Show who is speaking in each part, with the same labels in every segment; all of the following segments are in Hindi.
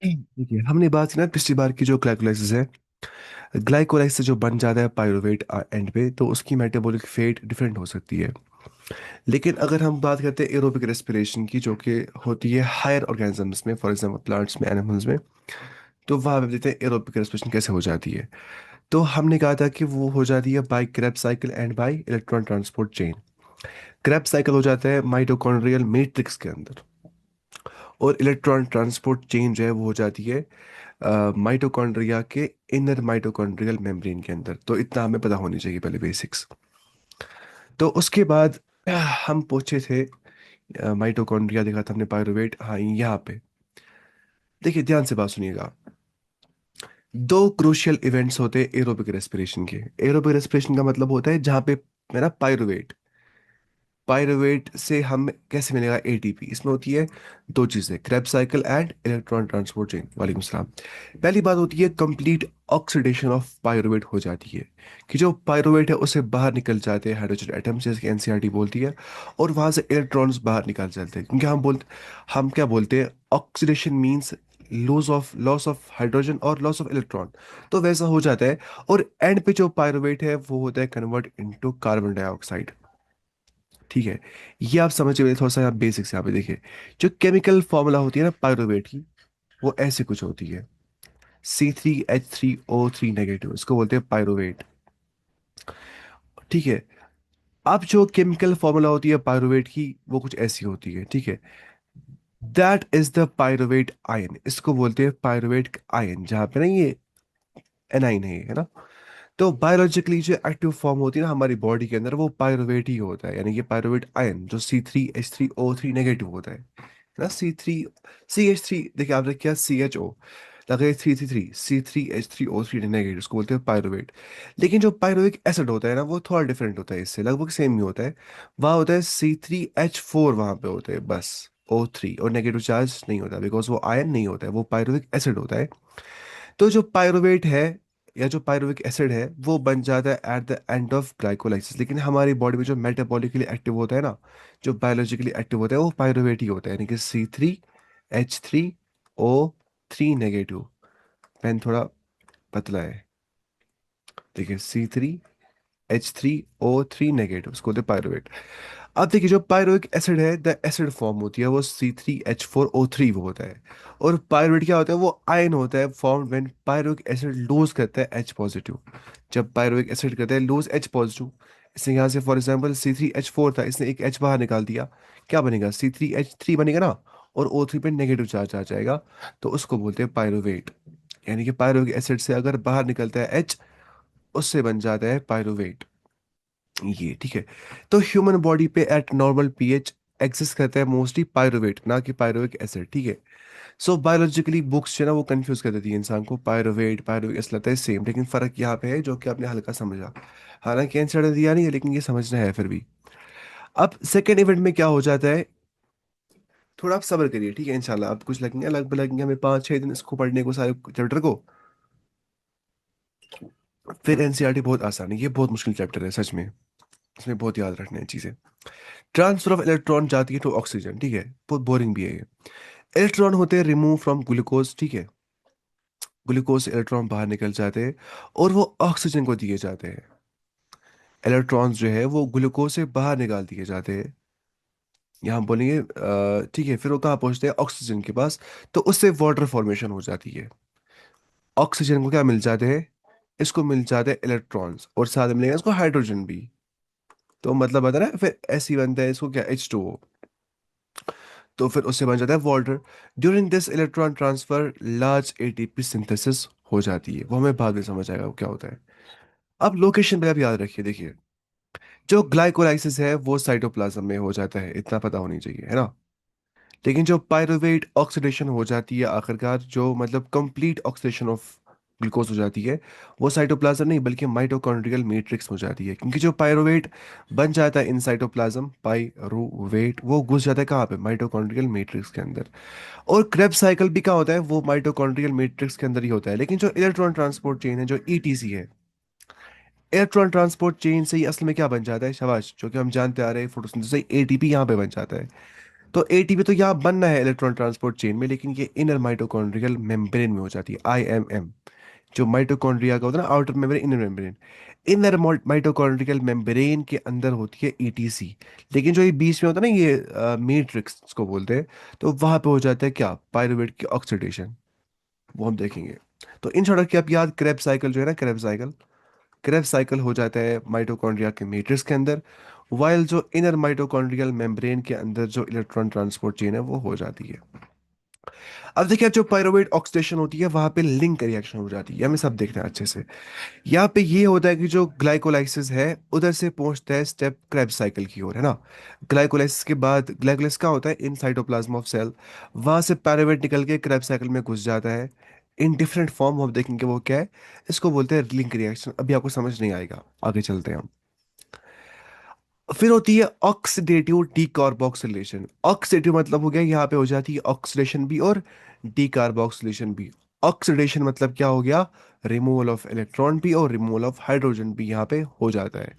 Speaker 1: देखिए, हमने बात की ना पिछली बार की जो ग्लाइकोलाइसिस है। ग्लाइकोलाइसिस जो बन जाता है पायरुवेट एंड पे, तो उसकी मेटाबॉलिक फेट डिफरेंट हो सकती है। लेकिन अगर हम बात करते हैं एरोबिक रेस्पिरेशन की, जो कि होती है हायर ऑर्गेनिजम्स में, फॉर एग्जांपल प्लांट्स में, एनिमल्स में, तो वहाँ पे देखते हैं एरोबिक रेस्पिरेशन कैसे हो जाती है। तो हमने कहा था कि वो हो जाती है by Krebs cycle and by electron transport chain. Krebs cycle हो जाता है माइटोकॉन्ड्रियल मैट्रिक्स के अंदर, और इलेक्ट्रॉन ट्रांसपोर्ट चेन जो है वो हो जाती है माइटोकॉन्ड्रिया के इनर माइटोकॉन्ड्रियल मेम्ब्रेन के अंदर। तो इतना हमें पता होनी चाहिए पहले, बेसिक्स। तो उसके बाद हम पूछे थे माइटोकॉन्ड्रिया, देखा था हमने पायरुवेट, हाँ यहाँ पे देखिए, ध्यान से बात सुनिएगा। दो क्रूशियल इवेंट्स होते हैं एरोबिक रेस्पिरेशन के। एरोबिक रेस्पिरेशन का मतलब होता है जहाँ पे मेरा पायरुवेट, पायरुवेट से हम कैसे मिलेगा एटीपी। इसमें होती है दो चीजें, Krebs cycle and electron transport chain. वालेकुम सलाम। पहली बात होती है कंप्लीट ऑक्सीडेशन ऑफ पायरुवेट हो जाती है, कि जो पायरुवेट है उससे बाहर निकल जाते हैं हाइड्रोजन एटम्स, जैसे कि एनसीईआरटी बोलती है, और वहां से इलेक्ट्रॉन्स बाहर निकल जाते हैं। क्योंकि हम क्या बोलते हैं, oxidation means loss of hydrogen और लॉस ऑफ इलेक्ट्रॉन। तो वैसा हो जाता है। और एंड पे जो पायरुवेट है वो होता है कन्वर्ट इनटू कार्बन डाइऑक्साइड। ठीक है, ये आप समझ गए। थोड़ा सा आप बेसिक्स यहाँ पे देखिए। जो केमिकल फॉर्मूला होती है ना पायरुवेट की, वो ऐसे कुछ होती है, C3H3O3 नेगेटिव, इसको बोलते हैं पायरुवेट। ठीक है। अब जो केमिकल फॉर्मूला होती है पायरुवेट की, वो कुछ ऐसी होती है। ठीक है, that is the pyruvate ion, इसको बोलते हैं पायरुवेट आयन, जहाँ पे ना ये एनाइन है ना। तो बायोलॉजिकली जो एक्टिव फॉर्म होती है ना हमारी बॉडी के अंदर, वो पायरुवेट ही होता है, यानी कि पायरुवेट आयन जो C3H3O3 नेगेटिव होता है ना। CH3 देखिए, आपने क्या CHO लगे, 3 3 3 C3H3O3 नेगेटिव, उसको बोलते हैं पायरुवेट। लेकिन जो पायरुविक एसिड होता है ना, वो थोड़ा डिफरेंट होता है, इससे लगभग सेम ही होता है। वहाँ होता है C3H4, वहाँ पे होते हैं बस O3, और नेगेटिव चार्ज नहीं होता, बिकॉज वो आयन नहीं होता है, वो पायरुविक एसिड होता है। तो जो पायरुवेट है या जो पायरुविक एसिड है, वो बन जाता है at the end of glycolysis. लेकिन हमारी बॉडी में जो मेटाबॉलिकली एक्टिव होता है ना, जो बायोलॉजिकली एक्टिव होता है, वो पायरुवेट ही होता है, यानी कि C3H3O3 नेगेटिव। पेन थोड़ा पतला है। देखिए, C3H3O3 नेगेटिव, उसको होते हैं पायरुवेट। अब देखिए, जो पायरुविक एसिड है, द एसिड फॉर्म होती है वो C3H4O3 वो होता है। और पायरुवेट क्या होता है, वो आयन होता है form when pyruvic acid lose करता है H पॉजिटिव। जब पायरुविक एसिड करता है लूज H पॉजिटिव, इससे यहाँ से फॉर एग्जांपल C3H4 था, इसने एक H बाहर निकाल दिया, क्या बनेगा, C3H3 बनेगा ना, और O3 पे नेगेटिव चार्ज आ जाएगा। तो उसको बोलते हैं पायरुवेट। यानी कि पायरुविक एसिड से अगर बाहर निकलता है H, उससे बन जाता है पायरुवेट। ये ठीक है। तो ह्यूमन बॉडी पे एट नॉर्मल पीएच एग्जिस्ट करता है मोस्टली पायरुवेट, ना कि पायरुविक एसिड। ठीक है। सो बायोलॉजिकली बुक्स जो है ना वो कंफ्यूज कर देती है इंसान को, पायरुवेट पायरुविक एसिड लगता है सेम, लेकिन फर्क यहाँ पे है जो कि आपने हल्का समझा। हालांकि आंसर दिया नहीं है, लेकिन ये समझना है फिर भी। अब सेकेंड इवेंट में क्या हो जाता है, थोड़ा आप सब्र करिए, ठीक है। इंशाल्लाह आप कुछ लगेंगे, लगभग लगेंगे हमें 5-6 दिन इसको पढ़ने को, सारे चैप्टर को। फिर एनसीईआरटी बहुत आसान है, ये बहुत मुश्किल चैप्टर है सच में। इसमें बहुत याद रखना है चीजें। ट्रांसफर ऑफ इलेक्ट्रॉन जाती है टू ऑक्सीजन, ठीक है। बहुत बोरिंग भी है ये। इलेक्ट्रॉन होते हैं रिमूव फ्रॉम ग्लूकोज, ठीक है। ग्लूकोज से इलेक्ट्रॉन बाहर निकल जाते हैं और वो ऑक्सीजन को दिए जाते हैं। इलेक्ट्रॉन्स जो है वो ग्लूकोज से बाहर निकाल दिए जाते हैं, यहाँ हम बोलेंगे ठीक है। फिर वो कहाँ पहुंचते हैं, ऑक्सीजन के पास। तो उससे वाटर फॉर्मेशन हो जाती है। ऑक्सीजन को क्या मिल जाते हैं, इसको मिल जाते हैं इलेक्ट्रॉन्स, और साथ में मिलेगा इसको हाइड्रोजन भी। तो मतलब बता रहा है, फिर ऐसे ही बनता है इसको क्या, H2O। तो फिर उससे बन जाता है water. During this electron transfer large ATP synthesis हो जाती है, वो हमें बाद में समझ आएगा वो क्या होता है। अब लोकेशन पे आप याद रखिए, देखिए, जो ग्लाइकोलाइसिस है वो साइटोप्लाज्म में हो जाता है, इतना पता होनी चाहिए, है ना। लेकिन जो पायरुवेट ऑक्सीडेशन हो जाती है आखिरकार, जो मतलब कंप्लीट ऑक्सीडेशन ऑफ ग्लूकोज हो जाती है, वो साइटोप्लाज्म नहीं बल्कि माइटोकॉन्ड्रियल मैट्रिक्स हो जाती है। क्योंकि जो पायरुवेट बन जाता है इन साइटोप्लाज्म, पायरुवेट वो घुस जाता है कहाँ पे, माइटोकॉन्ड्रियल मैट्रिक्स के अंदर। और क्रेब्स साइकिल भी क्या होता है, वो माइटोकॉन्ड्रियल मैट्रिक्स के अंदर ही होता है। लेकिन जो इलेक्ट्रॉन ट्रांसपोर्ट चेन है, जो ईटीसी है, इलेक्ट्रॉन ट्रांसपोर्ट चेन से ही असल में क्या बन जाता है, शाबाश, जो कि हम जानते आ रहे हैं फोटोसिंथेसिस से एटीपी यहाँ पे बन जाता है। तो एटीपी तो यहाँ बनना है इलेक्ट्रॉन ट्रांसपोर्ट चेन में, लेकिन ये इनर माइटोकॉन्ड्रियल मेम्ब्रेन में हो जाती है, आईएमएम। जो माइटोकॉन्ड्रिया का होता है ना, outer membrane, inner membrane. Inner mitochondrial membrane के अंदर होती है ईटीसी। लेकिन जो ये बीच में होता है ना, ये मैट्रिक्स को बोलते हैं, तो वहां पे हो जाता है क्या, पायरुवेट की ऑक्सीडेशन। वो हम देखेंगे। तो इन शॉर्ट की आप याद, क्रेब साइकिल जो है ना, क्रेब साइकिल, क्रेब साइकिल हो जाता है माइटोकॉन्ड्रिया के मैट्रिक्स के अंदर, वाइल जो इनर माइटोकॉन्ड्रियल मेम्ब्रेन के अंदर जो इलेक्ट्रॉन ट्रांसपोर्ट चेन है वो हो जाती है। अब देखिए, अब जो पायरुवेट ऑक्सीडेशन होती है वहां पे लिंक रिएक्शन हो जाती है, हमें सब देखना है अच्छे से। यहाँ पे ये होता है कि जो ग्लाइकोलाइसिस है उधर से पहुंचता है स्टेप क्रेब साइकिल की ओर, है ना। ग्लाइकोलाइसिस के बाद, ग्लाइकोलाइसिस क्या होता है, इन साइटोप्लाज्म ऑफ सेल, वहां से पायरुवेट निकल के क्रेब साइकिल में घुस जाता है इन डिफरेंट फॉर्म। हम देखेंगे वो क्या है। इसको बोलते हैं लिंक रिएक्शन। अभी आपको समझ नहीं आएगा, आगे चलते हैं हम। फिर होती है ऑक्सीडेटिव डीकार्बोक्सिलेशन। ऑक्सीडेटिव मतलब हो गया, यहाँ पे हो जाती है ऑक्सीडेशन भी और डीकार्बोक्सिलेशन भी। ऑक्सीडेशन मतलब क्या हो गया, रिमूवल ऑफ इलेक्ट्रॉन भी और रिमूवल ऑफ हाइड्रोजन भी यहाँ पे हो जाता है।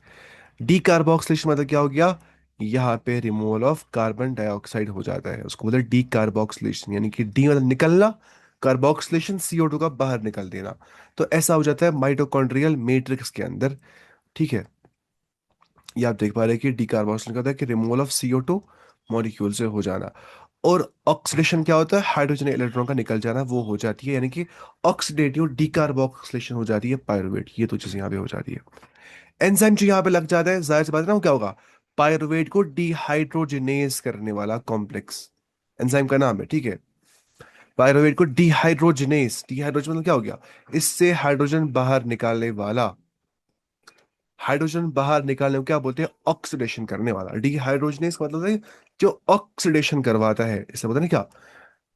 Speaker 1: डीकार्बोक्सिलेशन मतलब क्या हो गया, यहाँ पे रिमूवल ऑफ कार्बन डाइऑक्साइड हो जाता है, उसको बोलते हैं डीकार्बोक्सिलेशन। यानी कि डी मतलब निकलना, कार्बोक्सिलेशन CO2 का बाहर निकल देना। तो ऐसा हो जाता है माइटोकॉन्ड्रियल मैट्रिक्स के अंदर। ठीक है, ये आप देख पा रहे हैं कि डिकार्बोक्सिलेशन का होता है कि रिमूवल ऑफ CO2 मॉलिक्यूल से हो जाना। और ऑक्सीडेशन क्या होता है, हाइड्रोजन इलेक्ट्रॉन का निकल जाना, वो हो जाती है, यानी कि ऑक्सीडेटिव डिकार्बोक्सिलेशन हो जाती है पायरुवेट। ये तो चीज यहाँ पे हो जाती है। एंजाइम जो यहाँ पे लग जाता है, जाहिर सी बात है ना, वो क्या होगा, पायरुवेट को डिहाइड्रोजिनेज करने वाला कॉम्प्लेक्स एंजाइम का नाम है। ठीक है, पायरुवेट को डिहाइड्रोजिनेज, डिहाइड्रोजन मतलब क्या हो गया, इससे हाइड्रोजन बाहर निकालने वाला। हाइड्रोजन बाहर निकालने को क्या बोलते हैं, ऑक्सीडेशन करने वाला। डिहाइड्रोजनेस का मतलब है जो ऑक्सीडेशन करवाता है, इसे बोलते हैं ना क्या,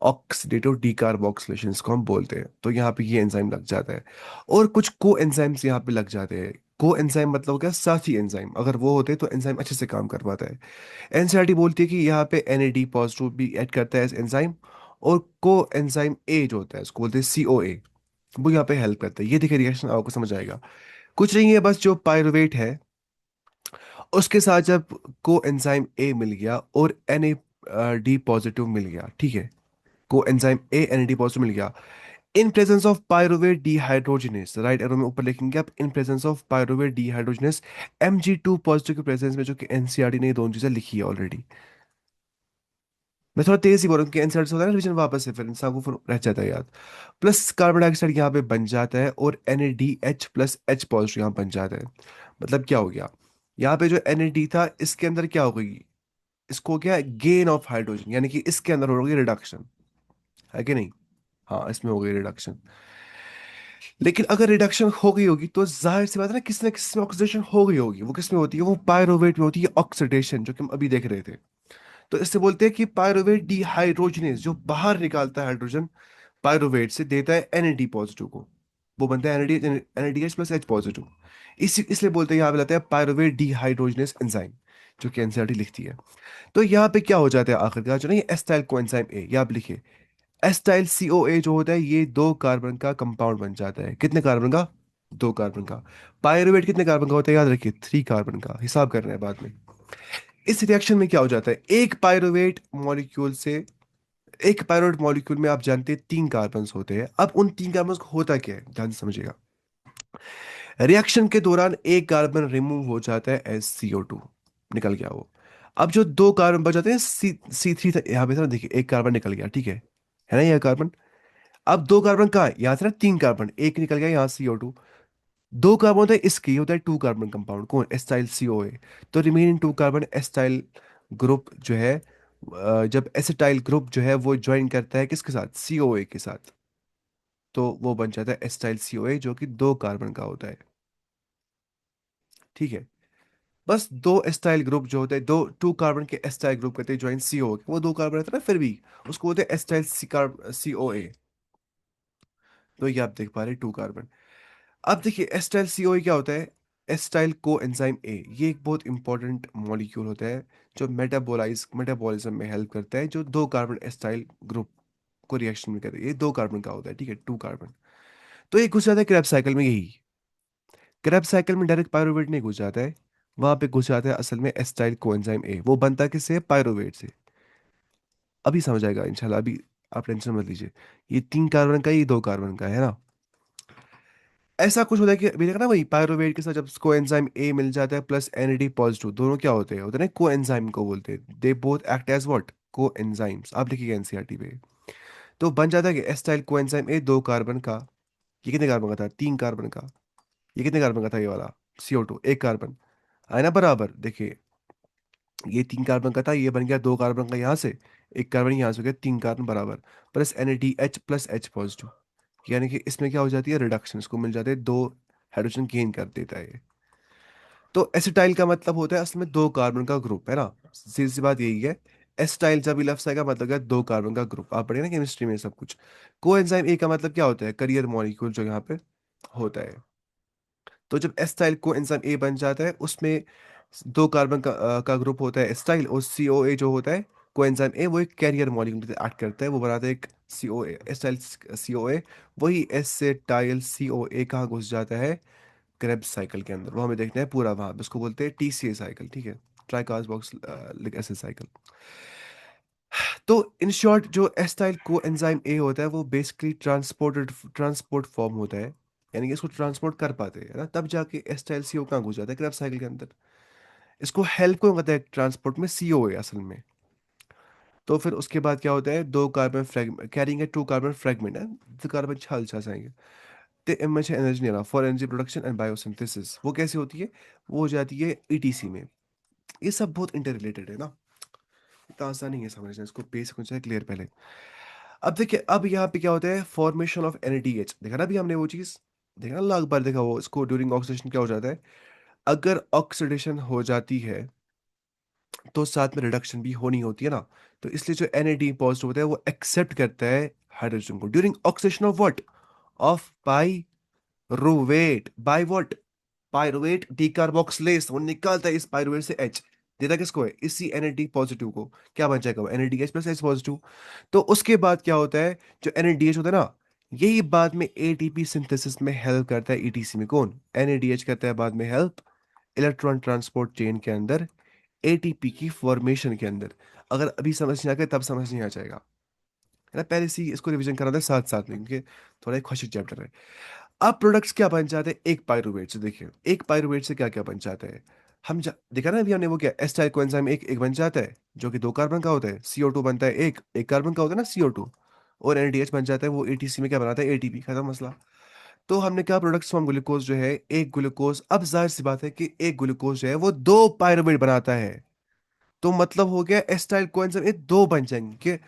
Speaker 1: ऑक्सीडेटिव डीकार्बोक्सिलेशन इसको हम बोलते हैं। तो यहाँ पे ये एंजाइम लग जाता है। और कुछ को एंजाइम्स यहाँ पे लग जाते हैं। को एंजाइम मतलब क्या, साथी एंजाइम, अगर वो होते हैं तो एंजाइम अच्छे से काम कर पाता है। एनसीईआरटी बोलती है कि यहाँ पे NAD पॉजिटिव भी ऐड करता है एंजाइम। और को एंजाइम ए जो होता है उसको बोलते हैं COA, वो यहाँ पे हेल्प करता है। ये देखिए रिएक्शन आपको समझ आएगा। कुछ नहीं है, बस जो पायरुवेट है उसके साथ जब को एंजाइम ए मिल गया और NAD पॉजिटिव मिल गया, ठीक है, को एंजाइम ए NAD पॉजिटिव मिल गया, in presence of pyruvate dehydrogenase, right arrow में ऊपर लिखेंगे आप, in presence of pyruvate dehydrogenase, Mg2 positive के प्रेजेंस में, जो कि एनसीईआरटी ने ये दोनों चीजें लिखी है ऑलरेडी। मैं थोड़ा तेज ही बोल रहा हूँ कि एनसीईआरटी से होता है ना रिवीजन, वापस से फिर इंसान को फिर रह जाता है याद। प्लस कार्बन डाइऑक्साइड यहाँ पे बन जाता है और NADH+H पॉजिटिव यहाँ बन जाता है। मतलब क्या हो गया, यहाँ पे जो NAD था इसके अंदर क्या हो गई, इसको क्या गेन ऑफ हाइड्रोजन, यानी कि इसके अंदर हो गई रिडक्शन, है कि नहीं। हाँ, इसमें हो गई रिडक्शन। लेकिन अगर रिडक्शन हो गई होगी तो जाहिर सी बात है ना, किसी ना किसी में ऑक्सीडेशन हो गई होगी। वो किस में होती है, वो पायरोवेट में होती है ऑक्सीडेशन, जो कि हम अभी देख रहे थे। तो इससे बोलते हैं कि पायरोवेट डिहाइड्रोजनेज जो बाहर निकालता है हाइड्रोजन, पायरोवेट से देता है NAD पॉजिटिव को, वो बनता है NADH+H पॉजिटिव। इसी इसलिए बोलते हैं, यहाँ पे लाते हैं पायरोवेट डिहाइड्रोजनेस एंजाइम, जो कि एनसीईआरटी लिखती है। तो यहाँ पे क्या हो जाता है आखिरकार, जो नहीं एस्टाइल को एंजाइम ए, यहाँ पे लिखिए, एस्टाइल COA जो होता है ये 2 कार्बन का कंपाउंड बन जाता है। कितने कार्बन का, 2 कार्बन का। पायरुवेट कितने कार्बन का होता है, याद रखिए 3 कार्बन का, हिसाब करना है बाद में। इस रिएक्शन में क्या हो जाता है, एक पायरुवेट मॉलिक्यूल से, एक पायरुवेट मॉलिक्यूल में आप जानते हैं 3 कार्बन होते हैं। अब उन 3 कार्बन को होता क्या है, ध्यान से समझिएगा। रिएक्शन के दौरान एक कार्बन रिमूव हो जाता है एज CO2, निकल गया वो। अब जो 2 कार्बन बच जाते हैं, C3 था यहाँ पे था ना, देखिए एक कार्बन निकल गया, ठीक है ना, यह कार्बन। अब 2 कार्बन कहाँ है, यहाँ से ना 3 कार्बन, एक निकल गया यहाँ CO2। 2 कार्बन होता है इसकी, होता है 2 कार्बन कंपाउंड, कौन, एस्टाइल COA। तो रिमेनिंग 2 कार्बन एस्टाइल ग्रुप जो है, जब एसिटाइल ग्रुप जो है वो ज्वाइन करता है किसके साथ, COA के साथ, तो वो बन जाता है एस्टाइल COA, जो कि 2 कार्बन का होता है। ठीक है, बस दो एस्टाइल ग्रुप जो होते हैं, 2 कार्बन के एस्टाइल ग्रुप कहते हैं ज्वाइन CO, वो 2 कार्बन रहता है ना, फिर भी उसको बोलते हैं एस्टाइल COA। तो ये आप देख पा रहे हैं 2 कार्बन। अब देखिए एस्टाइल COA क्या होता है, एस्टाइल को एंजाइम ए, ये एक बहुत इंपॉर्टेंट मॉलिक्यूल होता है जो मेटाबॉलिज्म में हेल्प करता है, जो 2 कार्बन एस्टाइल ग्रुप को रिएक्शन में करता है। ये 2 कार्बन का होता है, ठीक है, 2 कार्बन। तो ये घुस जाता है क्रैब साइकिल में, यही क्रैब साइकिल में डायरेक्ट पायरुवेट नहीं घुस जाता है, वहां पे घुस जाता है असल में एस्टाइल को एंजाइम ए। वो बनता किससे है, पायरुवेट से। अभी समझ आएगा इंशाल्लाह, अभी आप टेंशन मत लीजिए। ये 3 कार्बन का, ये 2 कार्बन का है ना। ऐसा कुछ होता है कि अभी देखा ना, वही पायरुवेट के साथ जब कोएंजाइम ए मिल जाता है प्लस एनएडी पॉजिटिव, दोनों क्या होते हैं ना, कोएंजाइम को बोलते हैं। They both act as what, coenzymes. आप लिखिएगा एनसीईआरटी पे। तो बन जाता है कि एस्टाइल कोएंजाइम ए 2 कार्बन का। ये कितने कार्बन का था? 3 कार्बन का। ये कितने कार्बन का था? ये वाला CO2 1 कार्बन। है ना बराबर? देखिए, ये 3 कार्बन का था, ये बन गया 2 कार्बन का यहाँ से, 1 कार्बन यहाँ से हो गया, 3 कार्बन बराबर, plus NADH plus H positive. यानी कि इसमें क्या हो जाती है? रिडक्शन, इसको मिल जाते हैं 2 हाइड्रोजन गेन कर देता है ये। तो एसिटाइल का मतलब होता है असल में 2 कार्बन का ग्रुप, है ना। सीधी सी बात यही है। एसिटाइल जब भी लफ्ज आएगा मतलब क्या? 2 कार्बन का ग्रुप। आप पढ़े ना केमिस्ट्री में सब कुछ। कोएंजाइम ए का मतलब क्या होता है? करियर मॉलिक्यूल जो यहाँ पे होता है। तो जब एस्टाइल को एंजाइम ए बन जाता है, उसमें 2 कार्बन का ग्रुप होता है एस्टाइल, और COA जो होता है को एंजाइम ए, वो एक कैरियर मॉलिक्यूल एक्ट करता है, वो बनाता है एक COA, एस्टाइल COA। वही एसिटाइल COA कहाँ घुस जाता है? क्रेब्स साइकिल के अंदर। वो हमें देखना है पूरा वहाँ, उसको बोलते हैं TCA साइकिल, ठीक है। Tricarboxylic acid cycle. तो इन शॉर्ट, जो एस्टाइल को एंजाइम ए होता है वो बेसिकली ट्रांसपोर्ट फॉर्म होता है। यानी कि इसको ट्रांसपोर्ट कर पाते हैं ना, तब जाके एस्टाइल CO कहाँ घुस जाता है? क्रेब साइकिल के अंदर। इसको हेल्प कौन करता है ट्रांसपोर्ट में? CO है असल में। तो फिर उसके बाद क्या होता है? 2 कार्बन फ्रेगमेंट कैरिंग है, 2 कार्बन फ्रेगमेंट है, 2 कार्बन छाल छा जाएंगे। ते इमेज एनर्जी नहीं रहा for energy production and biosynthesis. वो कैसी होती है? वो हो जाती है ETC में। ये सब बहुत इंटर रिलेटेड है ना, इतना आसान नहीं है समझना, इसको बेसिक होना चाहिए क्लियर पहले। अब देखिए, अब यहाँ पे क्या होता है? फॉर्मेशन ऑफ NADH, देखा ना अभी हमने वो चीज, देखा ना लाख बार देखा वो। इसको ड्यूरिंग ऑक्सीडेशन क्या हो जाता है? अगर ऑक्सीडेशन हो जाती है तो साथ में रिडक्शन भी होनी होती है ना। तो इसलिए जो NAD पॉजिटिव होता है वो एक्सेप्ट करता है हाइड्रोजन को during oxidation of what? Of pyruvate. By what? Pyruvate decarboxylase. वो निकालता है इस पायरुवेट से H, देता किसको है? इसी NAD पॉजिटिव को। क्या बन जाएगा वो? NADH plus H positive. तो उसके बाद क्या होता है? जो NADH होता है ना, यही बाद में ATP सिंथेसिस में हेल्प करता है ETC में। कौन? NADH करता है बाद में हेल्प इलेक्ट्रॉन ट्रांसपोर्ट चेन के अंदर, ATP की फॉर्मेशन के अंदर। अगर अभी समझ नहीं आ गया तब समझ नहीं आ जाएगा, है ना। पहले से ही इसको रिवीजन करा था साथ साथ में, क्योंकि थोड़ा एक खुशी चैप्टर है। अब प्रोडक्ट्स क्या बन जाते हैं एक पायरुवेट से? देखिए, एक पायरुवेट से क्या क्या बन जाता है। देखा ना अभी हमने, वो क्या एस्टाइल कोएंजाइम एक एक बन जाता है, जो कि 2 कार्बन का होता है। CO2 बनता है एक एक कार्बन का होता है ना, CO2। और NADH बन जाता है, वो ETC में क्या बनाता है? ATP। खत्म मसला। तो हमने क्या? प्रोडक्ट्स फ्रॉम ग्लूकोज जो है एक ग्लूकोज। अब जाहिर सी बात है कि एक ग्लूकोज जो है वो 2 पायरुवेट बनाता है। तो मतलब हो गया एस्टाइल कोएंजाइम ए 2 बन जाएंगे।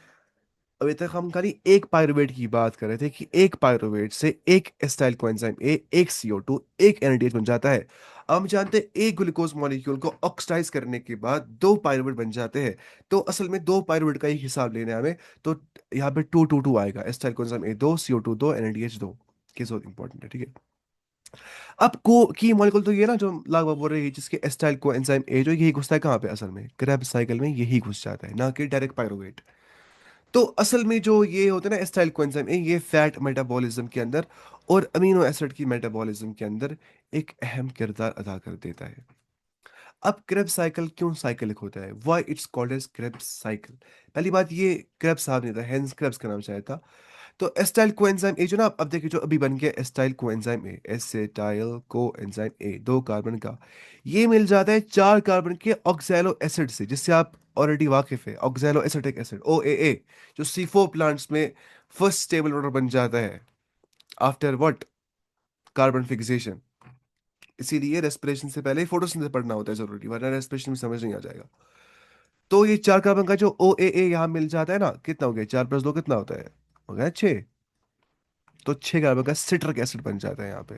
Speaker 1: अभी तक हम खाली एक पायरुवेट की बात कर रहे थे कि एक पायरुवेट से एक एसिटाइल कोएंजाइम ए, एक CO2, एक NADH बन जाता है। अब हम जानते हैं एक ग्लूकोज मॉलिक्यूल को ऑक्सीडाइज करने के बाद 2 पायरुवेट बन जाते हैं। तो असल में 2 पायरुवेट का ही हिसाब लेना है हमें। तो यहाँ पे 2 2 2 आएगा। Acetyl coenzyme A 2, CO2 2, NADH 2। Case बहुत इंपॉर्टेंट है, ठीक है। अब को की मॉलिक्यूल तो ये ना जो लगभग बोल रही है, जिसके एसिटाइल कोएंजाइम ए जो यही घुसता है कहाँ पे? असल में क्रेब साइकिल में यही घुस जाता है, ना कि डायरेक्ट पायरुवेट। तो असल में जो ये होता है ना एसिटाइल कोएंजाइम ए, ये फैट मेटाबॉलिज्म के अंदर और अमीनो एसिड की मेटाबॉलिज्म के अंदर एक अहम किरदार अदा कर देता है। अब क्रेब्स साइकिल क्यों साइकिलिक होता है? Why it's called as Krebs cycle? पहली बात, ये क्रेब्स साहब नहीं था, हेंस क्रेब्स का नाम शायद था। तो एसिटाइल कोएंजाइम ए जो ना, अब देखिए जो अभी बन गया acetyl coenzyme A, acetyl coenzyme A 2 carbon का, ये मिल जाता है 4 कार्बन के ऑक्सैलो एसिड से, जिससे आप ऑलरेडी वाकिफ है। ऑक्सैलो एसिटिक एसिड OAA, जो C4 प्लांट्स में फर्स्ट स्टेबल ऑर्डर बन जाता है आफ्टर व्हाट? Carbon fixation. इसीलिए रेस्पिरेशन से पहले फोटोसिंथेसिस पढ़ना होता है जरूरी, वरना रेस्पिरेशन में समझ नहीं आ जाएगा। तो ये 4 कार्बन का जो OAA यहाँ मिल जाता है ना, कितना हो गया? 4 + 2 कितना होता है? हो गया 6। तो 6 कार्बन का सिट्रिक एसिड बन जाता है यहाँ पे।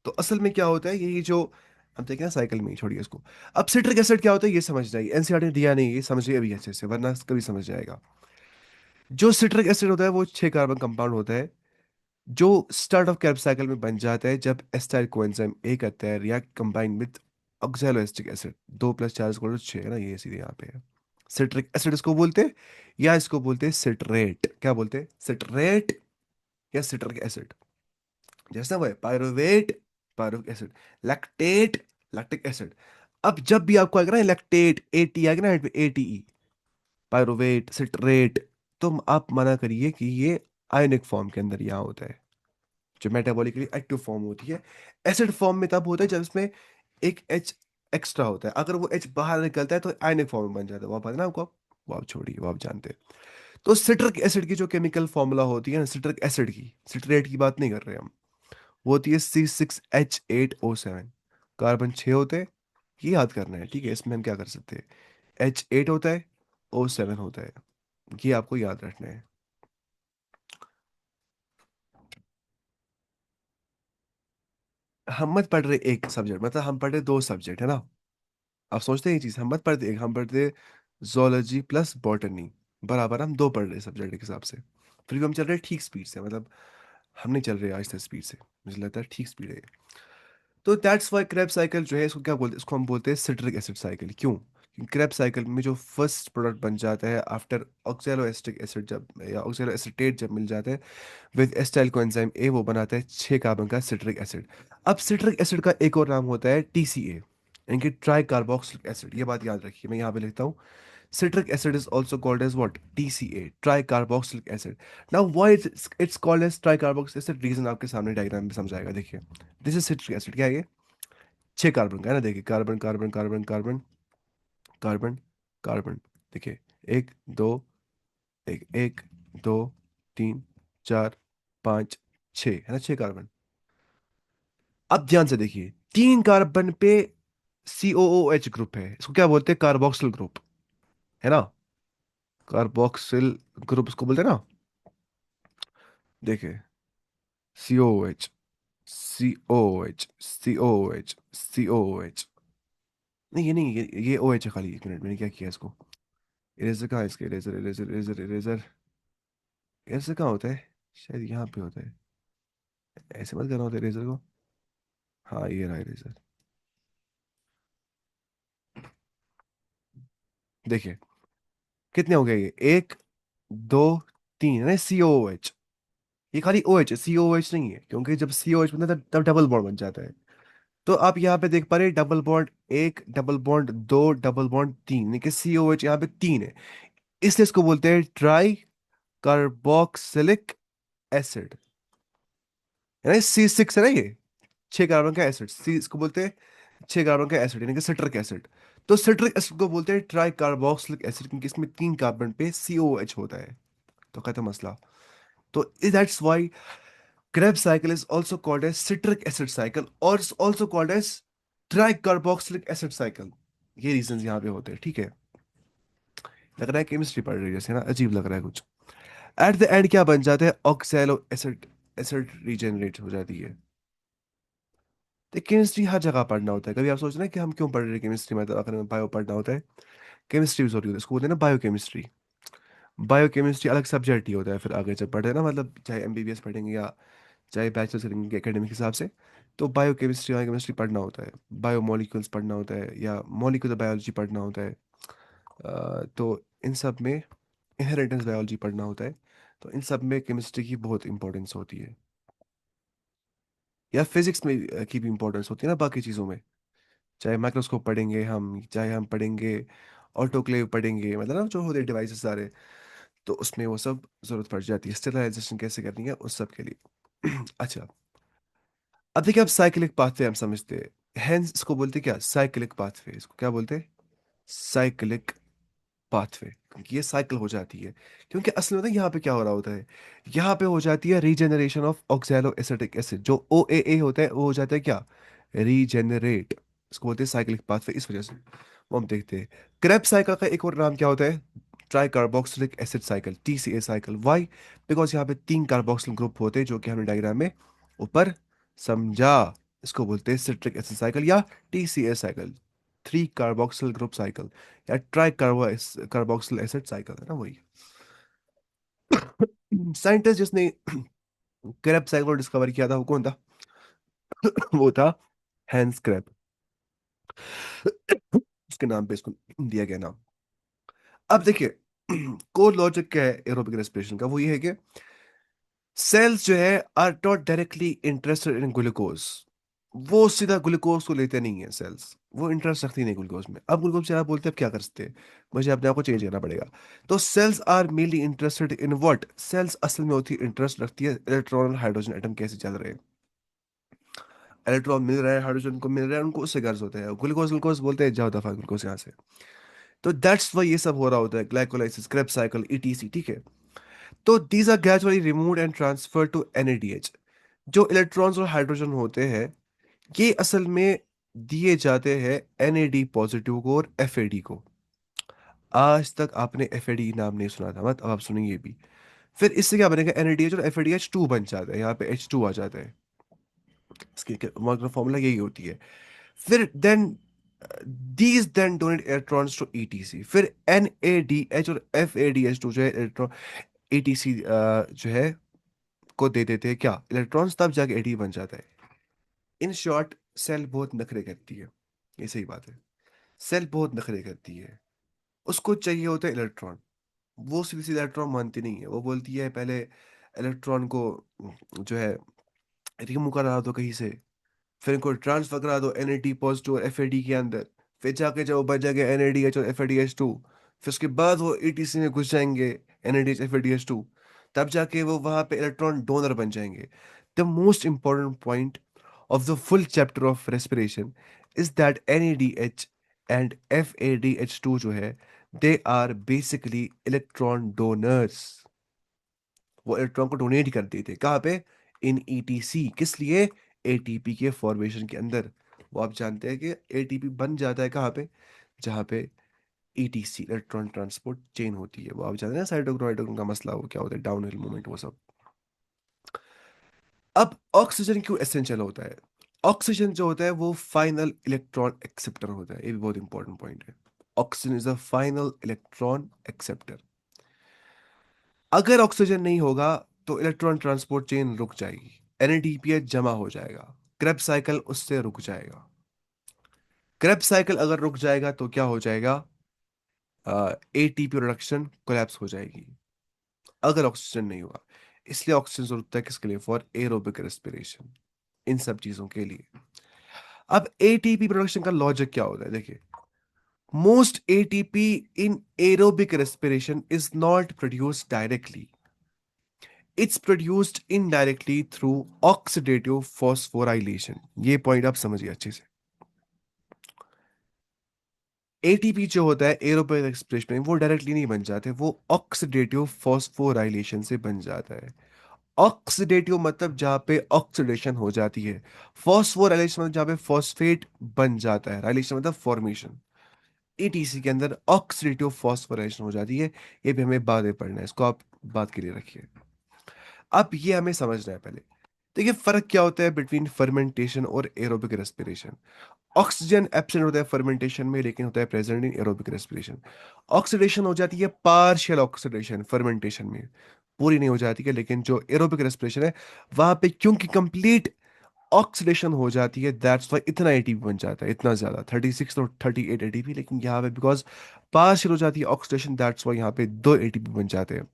Speaker 1: तो असल में क्या होता है, यही जो हम देखें ना साइकिल में ही, छोड़िए इसको। अब सिट्रिक एसिड क्या होता है ये समझ जाइए, एनसीईआरटी ने दिया नहीं, ये समझिए अभी अच्छे से, वरना कभी समझ जाएगा। जो सिट्रिक एसिड होता है वो 6 कार्बन कंपाउंड होता है, जो स्टार्ट ऑफ कैप साइकिल में बन जाता है जब एस्टाइल कोएंजाइम ए करता है रिएक्ट कंबाइन विद ऑक्सैलोएस्टिक एसिड। 2 + 4 = 6 है ना, ये सीधे यहाँ पे है। सिट्रिक एसिड इसको बोलते हैं, या इसको बोलते हैं सिट्रेट। क्या बोलते हैं? सिट्रेट या सिट्रिक एसिड। जैसा वो है pyruvate, pyruvic acid. Lactate, lactic acid. अब जब भी आपको आएगा ना लैक्टेट, AT आएगा ना ATE, पायरुवेट, सिट्रेट, तो आप मना करिए कि ये आयनिक फॉर्म के अंदर यहाँ होता है, जो मेटाबॉलिकली एक्टिव फॉर्म होती है। एसिड फॉर्म में तब होता है जब इसमें एक एच एक्स्ट्रा होता है, अगर वो एच बाहर निकलता है तो आयनिक फॉर्म में बन जाता है। वो आप पता ना आपको, वो आप छोड़िए, वो आप जानते हैं। तो सिट्रिक एसिड की जो केमिकल फॉर्मूला होती है ना, सिट्रिक एसिड की, सिट्रेट की बात नहीं कर रहे हम, वो होती है C6H8O7। कार्बन 6 होते हैं, ये याद करना है, ठीक है। इसमें हम क्या कर सकते हैं, H8 होता है, O7 होता है, ये आपको याद रखना है। हम मत पढ़ रहे एक सब्जेक्ट, मतलब हम पढ़ रहे दो सब्जेक्ट, है ना। आप सोचते हैं ये चीज़, हम मत पढ़ते एक, हम पढ़ते जोलॉजी प्लस बॉटनी, बराबर हम दो पढ़ रहे सब्जेक्ट के हिसाब से। फिर भी हम चल रहे ठीक स्पीड से, मतलब हम नहीं चल रहे आहिस्ता स्पीड से, मुझे लगता है ठीक स्पीड है। तो दैट्स वाई क्रेब साइकिल जो है, इसको क्या बोलते हैं, इसको हम बोलते हैं सिट्रिक एसिड साइकिल। क्यों? क्योंकि क्रेब साइकिल में जो फर्स्ट प्रोडक्ट बन जाता है आफ्टर ऑक्सैलोएसिटिक एसिड, जब या ऑक्सैलोएसिटेट जब मिल जाता है विद एसिटाइल कोएंजाइम ए, वो बनाता है 6 कार्बन का सिट्रिक एसिड। अब सिट्रिक एसिड का एक और नाम होता है TCA, यानी कि ट्राई कार्बोक्सिलिक एसिड। ये बात याद रखिए, मैं यहाँ पे लिखता हूँ, citric acid is also called as what? TCA, tricarboxylic acid. Now, why it's called as tricarboxylic acid? Reason आपके सामने डायग्राम में समझाएगा, देखिए। दिस इज सिट्रिक एसिड, क्या है ये? 6 कार्बन का है ना, देखिए, carbon carbon carbon carbon carbon carbon, देखिए, एक दो, एक एक, दो, तीन, चार, पाँच, छः, है ना, 6 कार्बन। अब ध्यान से देखिए, 3 कार्बन पे COOH ग्रुप है, इसको क्या बोलते हैं, कार्बोक्सिल ग्रुप, है ना। कार्बोक्सिल ग्रुप इसको बोलते हैं ना, देखिए, COOH, COOH, COOH, COOH। नहीं, ये नहीं, ये OH है खाली। एक मिनट, मैंने क्या किया इसको, इरेजर कहाँ है इसके, eraser eraser eraser eraser, eraser कहाँ होता है, शायद यहाँ पे होता है। ऐसे मत करना होता है इरेजर को। हाँ, ये रहा इरेजर, देखिए, कितने हो गए ये, एक, दो, तीन, है ना, COOH। ये खाली OH है, COOH नहीं है, क्योंकि जब COH बनता है तब डबल बॉन्ड बन जाता है। तो आप यहाँ पे देख पा रहे, डबल बॉन्ड एक, डबल बॉन्ड दो, डबल बॉन्ड तीन, यानी कि COH यहाँ पे 3 है, इसलिए इसको बोलते हैं ट्राई कार्बोक्सिलिक एसिड, है ना। C6 है ना ये, 6 कार्बन का एसिड, सी इसको बोलते हैं 6 कार्बन का एसिड, यानी कि सिट्रिक एसिड। तो सिट्रिक एसिड को बोलते हैं ट्राई कार्बोक्सिलिक एसिड, क्योंकि इसमें 3 कार्बन पे COH होता है। तो खत्म मसला। तो that's why Krebs cycle is also called as citric acid cycle, और is also called as tricarboxylic acid cycle। ये रीजंस यहाँ पे होते हैं, ठीक है। लग रहा है केमिस्ट्री पढ़ रही है जैसे ना, अजीब लग रहा है कुछ। एट द एंड क्या बन जाता है, ऑक्सैलो एसिड, एसिड रीजनरेट हो जाती है। तो केमिस्ट्री हर जगह पढ़ना होता है। कभी आप सोच रहे हैं कि हम क्यों पढ़ रहे हैं केमिस्ट्री, मतलब अगर हमें बायो पढ़ना होता है, केमिस्ट्री भी जरूरी होता है, इसको बोलते हैं ना बायोकेमिस्ट्री। बायोकेमिस्ट्री अलग सब्जेक्ट ही होता है फिर आगे जब पढ़े ना, मतलब चाहे MBBS पढ़ेंगे या चाहे बैचलर्स करेंगे एकेडमिक हिसाब से, तो बायोकेमिस्ट्री, बायोकेमिस्ट्री पढ़ना होता है, बायोमोलिक्यूल्स पढ़ना होता है, या मोलिकुलर बायोलॉजी पढ़ना होता है। तो इन सब में इनहेरिटेंस बायोलॉजी पढ़ना होता है। तो इन सब में केमिस्ट्री की बहुत इंपॉर्टेंस होती है, या फिजिक्स में की भी इंपॉर्टेंस होती है ना, बाकी चीज़ों में। चाहे माइक्रोस्कोप पढ़ेंगे हम, चाहे हम पढ़ेंगे ऑटोक्लेव पढ़ेंगे, मतलब ना जो होते हैं डिवाइसेस सारे, तो उसमें वो सब जरूरत पड़ जाती है, स्टेरिलाइजेशन कैसे करनी है उस सब के लिए। अच्छा, अब देखिए, अब साइक्लिक पाथवे हम समझते हैं, हेंस इसको बोलते हैं क्या, साइक्लिक पाथवे, इसको क्या बोलते हैं, साइक्लिक पाथवे, क्योंकि ये साइकिल हो जाती है। क्योंकि असल में तो यहाँ पे क्या हो रहा होता है, यहाँ पे हो जाती है regeneration of oxalo acetic acid, जो OAA होता है वो हो जाता है क्या, रीजेनरेट। इसको बोलते हैं साइक्लिक पाथवे, इस वजह से वो हम देखते हैं। क्रेब साइकिल का एक और नाम क्या होता है, tricarboxylic acid cycle, TCA cycle. Why? Because यहाँ पे 3 कार्बोक्सिल ग्रुप होते हैं, जो कि हमने डायग्राम में ऊपर समझा। इसको बोलते हैं सिट्रिक एसिड साइकिल या TCA cycle, 3 carboxyl group cycle, या ट्राई कार्बोक्सिल एसिड साइकिल, है ना वही। साइंटिस्ट जिसने क्रेब साइकिल को डिस्कवर किया था वो कौन था? वो था हैंस क्रेब। उसके नाम पे इसको दिया गया नाम। अब देखिए, कोर लॉजिक क्या है एरोबिक रेस्पिरेशन का, वो ये है कि सेल्स जो है are not directly interested in glucose, वो सीधा ग्लूकोज को लेते नहीं है सेल्स, वो इंटरेस्ट रखती नहीं ग्लूकोज में। अब ग्लूकोज से आप बोलते हैं अब क्या कर सकते हैं, मुझे अपने आप को चेंज करना पड़ेगा। तो cells are mainly interested in what, cells असल में होती है इंटरेस्ट रखती है इलेक्ट्रॉन और हाइड्रोजन एटम कैसे चल रहे हैं। इलेक्ट्रॉन मिल रहा है, हाइड्रोजन को मिल रहा है, उनको उससे गर्ज होता है। ग्लूकोज ग्लूकोज बोलते हैं जाओ दफा ग्लूकोज यहाँ से। तो दैट्स वाई ये सब हो रहा होता है, ग्लाइकोलाइसिस, क्रेब्स साइकिल, ईटीसी, ठीक है। तो these are gradually removed and transfer to NADH. जो इलेक्ट्रॉन्स और हाइड्रोजन होते हैं ये असल में दिए जाते हैं एनएडी पॉजिटिव को और एफएडी को। आज तक आपने एफएडी नाम नहीं सुना था, मत अब आप सुनेंगे भी। फिर इससे क्या बनेगा, एनएडीएच और एफएडीएच टू बन जाता है, यहाँ पे H2 आ जाता है। इसकी फॉर्मूला यही होती है। फिर then these then donate electrons to ETC. फिर एनएडीएच और एफएडीएच टू जो है इलेक्ट्रॉन ईटीसी जो है को दे देते हैं क्या, इलेक्ट्रॉन्स, तब जाके एडी बन जाता है। इन शॉर्ट सेल बहुत नखरे करती है, ये सही बात है। सेल बहुत नखरे करती है, उसको चाहिए होता है इलेक्ट्रॉन। वो सीधे सीधे इलेक्ट्रॉन मानती नहीं है, वो बोलती है पहले इलेक्ट्रॉन को जो है रिमूव करा दो कहीं से, फिर इनको ट्रांसफर करा दो एनएडी पॉजिटिव और एफएडी के अंदर, फिर जाके जब वो बच जाएगा एनएडीएच और एफएडीएच टू, फिर उसके बाद वो ईटीसी में घुस जाएंगे, एनएडीएच एफएडीएच टू, तब जाके वो वहां पे इलेक्ट्रॉन डोनर बन जाएंगे। The most important point of the full chapter of respiration is that NADH and FADH2 जो है they are basically electron donors। वो इलेक्ट्रॉन को डोनेट कर देते कहाँ पे, इन ईटीसी। किस लिए, एटीपी के फॉर्मेशन के अंदर। वो आप जानते हैं कि एटीपी बन जाता है कहाँ पे, जहाँ पे ईटीसी इलेक्ट्रॉन ट्रांसपोर्ट चेन होती है। वो आप जानते हैं ना, साइटोक्रोम का मसला वो क्या होता है, डाउन हिल मूवमेंट, वो सब। अब ऑक्सीजन क्यों एसेंशियल होता है। ऑक्सीजन जो होता है वो फाइनल इलेक्ट्रॉन एक्सेप्टर होता है, ये भी बहुत इंपॉर्टेंट पॉइंट है। Oxygen is a final electron acceptor. अगर ऑक्सीजन नहीं होगा तो इलेक्ट्रॉन ट्रांसपोर्ट चेन रुक जाएगी, एनएडीपीएच जमा हो जाएगा, क्रेब साइकिल उससे रुक जाएगा। क्रेब साइकिल अगर रुक जाएगा तो क्या हो जाएगा, एटीपी प्रोडक्शन कोलैप्स हो जाएगी, अगर ऑक्सीजन नहीं हुआ। इसलिए ऑक्सीजन जरूरत है किसके लिए, फॉर एरोबिक रेस्पिरेशन, इन सब चीजों के लिए। अब एटीपी प्रोडक्शन का लॉजिक क्या होता है, देखिए। Most ATP in aerobic respiration is not produced directly, it's produced indirectly through oxidative phosphorylation. ये पॉइंट आप समझिए अच्छे से। एटीपी जो होता है एरोबिक रेस्पिरेशन में वो डायरेक्टली नहीं बन जाते, वो ऑक्सीडेटिव फॉस्फोराइलेशन से बन जाता है। ऑक्सीडेटिव मतलब जहां पे ऑक्सीडेशन हो जाती है, फॉस्फोराइलेशन मतलब जहां पे फॉस्फेट बन जाता है, राइलेशन मतलब फॉर्मेशन। ईटीसी के अंदर ऑक्सीडेटिव फॉस्फोराइलेशन हो जाती है। ये भी हमें बाद में पढ़ना है, इसको आप बात के लिए रखिए। अब ये हमें समझना है पहले। देखिए फर्क क्या होता है बिटवीन फर्मेंटेशन और एरोबिक रेस्पिरेशन। ऑक्सीजन एब्सेंट होता है फर्मेंटेशन में, लेकिन होता है present in aerobic respiration. Oxidation हो जाती है, पार्शियल ऑक्सीडेशन फर्मेंटेशन में, पूरी नहीं हो जाती है। लेकिन जो एरोबिक रेस्पिरेशन है वहां पे क्योंकि कंप्लीट ऑक्सीडेशन हो जाती है, दैट्स वाई इतना एटीपी बन जाता है, इतना ज्यादा 36 और 38 एटीपी। लेकिन यहाँ पे बिकॉज पार्शियल हो जाती है ऑक्सीडेशन, दैट्स वाई यहाँ पे 2 एटीपी बन जाते हैं।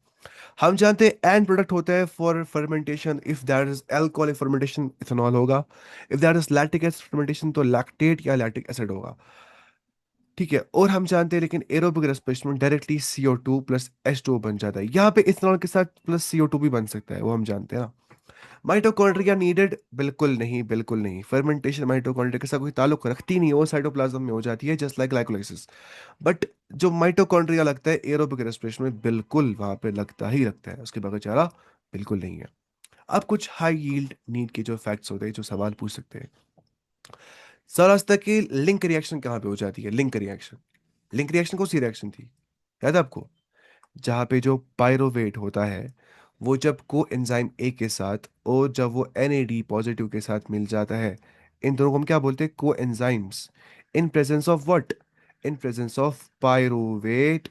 Speaker 1: हम जानते हैं एंड प्रोडक्ट होता है for fermentation, if that is alcoholic fermentation ethanol होगा, if that is lactic acid fermentation तो लैक्टेट या लैक्टिक एसिड होगा, ठीक है। और हम जानते हैं लेकिन एरोबिक रेस्पिरेशन में डायरेक्टली CO2 प्लस H2 बन जाता है। यहाँ पे इथेनॉल के साथ प्लस CO2 भी बन सकता है, वो हम जानते हैं ना। माइटोकॉन्ड्रिया नीडेड, बिल्कुल नहीं, बिल्कुल नहीं। फर्मेंटेशन माइटोकॉन्ड्रिया के साथ कोई ताल्लुक रखती नहीं है, वो साइटोप्लाज्म में हो जाती है जस्ट लाइक ग्लाइकोलाइसिस। बट जो माइटोकॉन्ड्रिया लगता है एरोबिक रेस्पिरेशन में, बिल्कुल वहां पे लगता ही लगता है, उसके बगैर चारा बिल्कुल नहीं है। अब कुछ हाई यील्ड नीड के जो फैक्ट्स होते हैं, जो सवाल पूछ सकते हैं। सौराष्ट्र की लिंक रिएक्शन कहाँ पे हो जाती है, लिंक रिएक्शन। लिंक रिएक्शन कौन सी रिएक्शन थी, याद है आपको, जहाँ पे जो पायरोवेट होता है वो जब को एंजाइम ए के साथ और जब वो NAD पॉजिटिव के साथ मिल जाता है, इन दोनों को हम क्या बोलते हैं, को enzymes. In presence of what, in presence of pyruvate,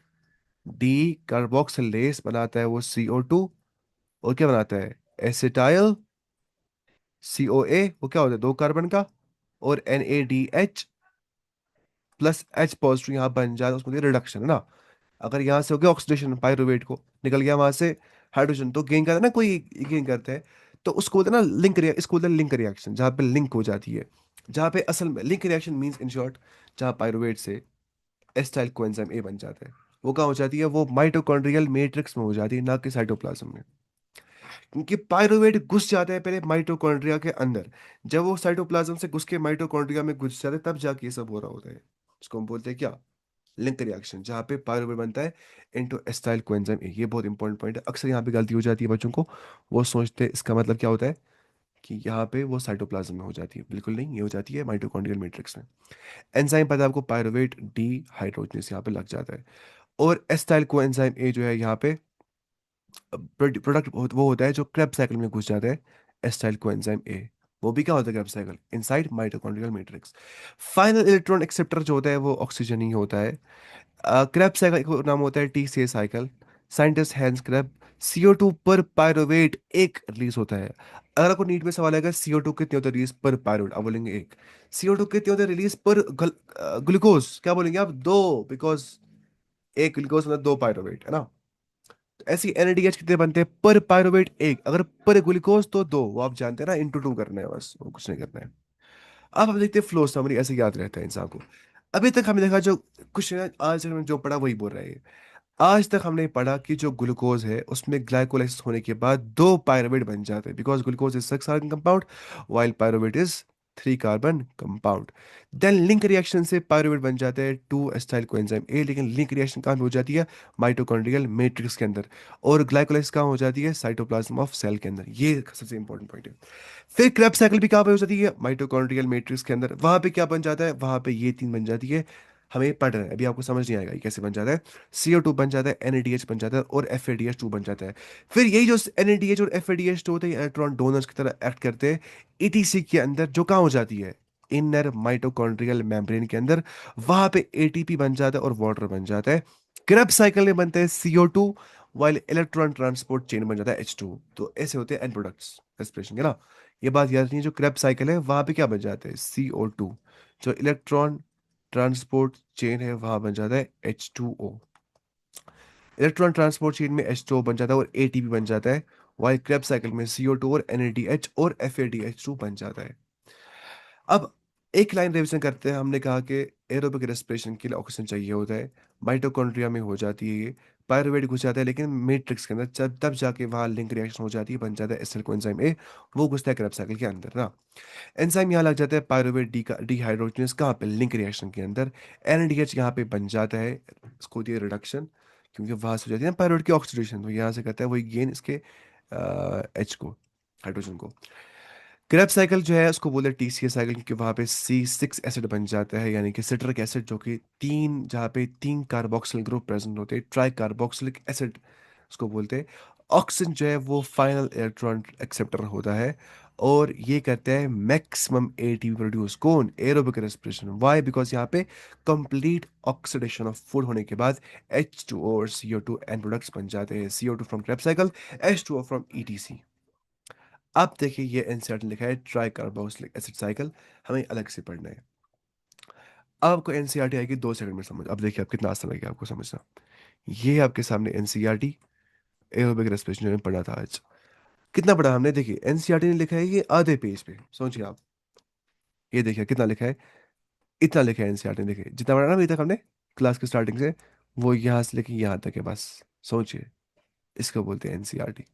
Speaker 1: D carboxylase बनाता है वो CO2, और क्या बनाता है, एसिटाइल COA, वो क्या होता है 2 कार्बन का, और NADH प्लस H पॉजिटिव यहाँ बन जाता है, उसमें रिडक्शन है ना। अगर यहाँ से हो गया ऑक्सीडेशन पायरुवेट को, निकल गया वहां से हाइड्रोजन, तो गेन करता है ना, कोई गेन करता है। तो उसको बोलते हैं ना लिंक रिएक्शन, इसको बोलते हैं लिंक रिएक्शन, जहाँ पे लिंक हो जाती है, जहाँ पे असल में link reaction means in short, जहाँ पायरुवेट से एसिटाइल कोएंजाइम ए बन जाता है, वो कहाँ हो जाती है, वो माइटोकॉन्ड्रियल मैट्रिक्स में हो जाती है, ना कि साइटोप्लाज्म में। क्योंकि पायरुवेट घुस जाता है पहले माइटोकॉन्ड्रिया के अंदर, जब वो साइटोप्लाज्म से घुस के माइटोकॉन्ड्रिया में घुस जाता है तब जाके ये सब हो रहा होता है। इसको हम बोलते हैं क्या, लिंक रिएक्शन, जहाँ पे पायरुवेट बनता है इनटू एसिटाइल कोएंजाइम ए। ये बहुत इंपॉर्टेंट पॉइंट है, अक्सर यहाँ पे गलती हो जाती है बच्चों को, वो सोचते हैं इसका मतलब क्या होता है कि यहाँ पे वो साइटोप्लाज्म में हो जाती है, बिल्कुल नहीं, ये हो जाती है माइटोकॉन्ड्रियल मैट्रिक्स में। एंजाइम पता है आपको, पायरुवेट डी हाइड्रोजनेस यहाँ पे लग जाता है, और एसिटाइल कोएंजाइम ए जो है यहाँ पे प्रोडक्ट वो होता है जो क्रेब साइकिल में घुस जाता है, एसिटाइल कोएंजाइम ए। वो भी क्या होता है Krebs cycle, inside mitochondrial matrix. Final electron acceptor जो होता है वो ऑक्सीजन ही होता है। क्रैब साइकिल का नाम होता है T C A cycle. Scientist Hans Krebs, CO2 पर पायरुवेट एक रिलीज होता है। अगर आपको नीट में सवाल आएगा CO2 कितने होते हैं रिलीज पर पायरुवेट, आप बोलेंगे एक। CO2 कितने होते हैं रिलीज पर ग्लूकोज, क्या बोलेंगे आप, दो, बिकॉज एक ग्लूकोज मतलब दो पायरुवेट है ना। तो ऐसी NADH कितने बनते हैं पर पायरुवेट एक, अगर पर ग्लूकोज तो दो, वो आप जानते हैं ना, इंटू टू करना है बस, वो कुछ नहीं करना है। अब हम देखते हैं फ्लो समरी, ऐसे याद रहता है इंसान को। अभी तक हमने देखा जो कुछ आज हमने जो पढ़ा वही बोल रहे हैं। आज तक हमने पढ़ा कि जो ग्लूकोज है उसमें ग्लाइकोलाइसिस होने के बाद दो पायरुवेट बन जाते हैं, because glucose is 6 carbon compound while pyruvate is 3 carbon compound. Then link reaction से पायरुवेट बन जाते हैं टू एसिटाइल कोएंजाइम ए, लेकिन लिंक रिएक्शन कहाँ पे हो जाती है, माइटोकॉन्ड्रियल मैट्रिक्स के अंदर। और ग्लाइकोलाइसिस कहाँ हो जाती है, साइटोप्लाज्म ऑफ सेल के अंदर। ये सबसे इंपॉर्टेंट पॉइंट है। फिर क्रेब साइकिल भी कहाँ पे हो जाती है, माइटोकॉन्ड्रियल मैट्रिक्स के अंदर। वहां पे क्या बन जाता है, वहां पे ये तीन बन जाती है। हमें पढ़ रहे हैं अभी, आपको समझ नहीं आएगा ये कैसे बन जाता है। CO2 बन जाता है, NADH बन जाता है, और FADH2 बन जाता है। फिर यही जो NADH और FADH2 होते हैं, इलेक्ट्रॉन डोनर्स की तरह एक्ट करते हैं ETC के अंदर, जो कहाँ हो जाती है, इनर माइटोकॉन्ड्रियल मेम्ब्रेन के अंदर। वहां पे ATP बन जाता है और वाटर बन जाता है। क्रेब साइकिल में बनता है CO2, while electron transport chain बन जाता है H2। तो ऐसे होते हैं एंड प्रोडक्ट्स रेस्पिरेशन के ना। ये बात याद रखिए, जो क्रेब साइकिल है वहां पे क्या बन जाता है, CO2, जो इलेक्ट्रॉन ट्रांसपोर्ट चेन है वहां बन जाता है H2O। इलेक्ट्रॉन ट्रांसपोर्ट चेन में H2O बन जाता है और ATP बन जाता है, वाइल क्रेब साइकिल में CO2 और NADH और FADH2 बन जाता है। अब एक लाइन रिवीजन करते हैं, हमने कहा कि एरोबिक रेस्पिरेशन के लिए ऑक्सीजन चाहिए होता है, माइटोकॉन्ड्रिया में हो जाती है ये, पायरुवेट घुस जाता है लेकिन मैट्रिक्स के अंदर, जब तब जाके वहां लिंक रिएक्शन हो जाती है, बन जाता है एसिटिल कोएंजाइम ए, वो घुसता है क्रेब साइकिल के अंदर ना। एंजाइम यहाँ लग जाता है पायरुवेट डी का डिहाइड्रोजनेस, कहाँ पे, लिंक रिएक्शन के अंदर। NADH यहाँ पे बन जाता है, इसको दिए रिडक्शन, क्योंकि वहां से हो जाती है ना पायरुवेट की ऑक्सीडेशन, तो यहाँ से करता है वही गेन इसके एच को, हाइड्रोजन को। क्रेब साइकिल जो है उसको बोलते हैं TCA साइकिल, क्योंकि वहां पे C6 एसिड बन जाता है, यानी कि सिट्रिक एसिड, जो कि तीन, जहाँ पे तीन कार्बोक्सिल ग्रुप प्रेजेंट होते हैं, ट्राई कार्बोक्सिलिक एसिड उसको बोलते हैं। ऑक्सीजन जो है वो फाइनल इलेक्ट्रॉन एक्सेप्टर होता है, और ये करता है मैक्सिमम ATP प्रोड्यूस, कौन, एरोबिक रेस्पिरेशन। वाई, बिकॉज यहाँ पे कंप्लीट ऑक्सीडेशन ऑफ फूड होने के बाद H2O और CO2 एंड प्रोडक्ट्स बन जाते हैं, CO2 from Krebs cycle, H2O from ETC। अब देखिए ये एनसीईआरटी लिखा है ट्राई कार्बोक्सिलिक एसिड साइकिल, हमें अलग से पढ़ना है। अब आपको एनसीईआरटी आएगी 2 सेकंड में समझ, अब देखिए आप कितना आसान लगेगा आपको समझना। ये है आपके सामने एनसीईआरटी, एरोबिक रेस्पिरेशन जो हमने पढ़ा था आज। कितना पढ़ा हमने, देखिए एनसीईआरटी ने लिखा है ये आधे पेज पे, सोचिए आप, ये देखिए कितना लिखा है, इतना लिखा है एनसीईआरटी ने, देखिए जितना पढ़ा ना अभी तक हमने क्लास की स्टार्टिंग से, वो यहाँ से लेके यहाँ तक है बस। सोचिए, इसको बोलते हैं एनसीईआरटी।